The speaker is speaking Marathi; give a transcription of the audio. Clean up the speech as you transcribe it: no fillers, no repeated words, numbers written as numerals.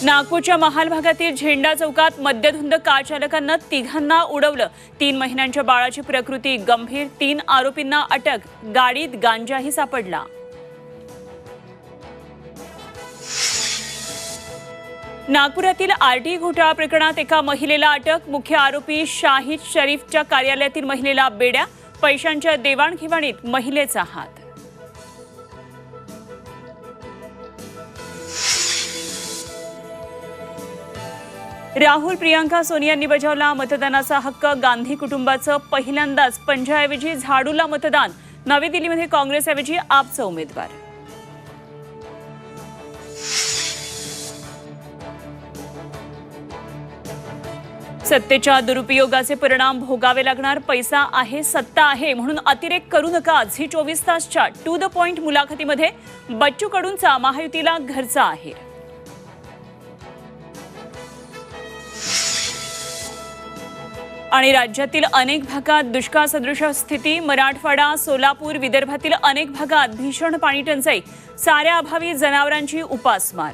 नागपूरच्या महाल भागातील झेंडा चौकात मद्यधुंद कार चालकांना तिघांना उडवलं। 3 महिन्यांच्या बाळाची प्रकृती गंभीर, 3 आरोपींना अटक, गाडीत गांजाही सापडला। नागपुरातील आरटी घोटाळा प्रकरणात एका महिलेला अटक, मुख्य आरोपी शाहिद शरीफच्या कार्यालयातील महिलेला बेड्या, पैशांच्या देवाणघेवाणीत महिलेचा हात। राहुल प्रियांका सोनियांनी बजावला मतदानाचा हक्क, गांधी कुटुंबाचं पहिल्यांदाच पंजाऐवजी झाडूला मतदान, नवी दिल्लीमध्ये काँग्रेसऐवजी आपचा उमेदवार। सत्तेच्या दुरुपयोगाचे परिणाम भोगावे लागणार, पैसा आहे सत्ता आहे म्हणून अतिरेक करू नका। झी 24 तासच्या टू द पॉइंट मुलाखतीमध्ये बच्चू कडूंचा महायुतीला घरचा आहे। आणि राज्यातील अनेक भागात दुष्काळ सदृश स्थिती, मराठवाडा, सोलापूर, विदर्भातील अनेक भागात भीषण पाणी टंचाई, साऱ्या अभावी जनावरांची उपासमार।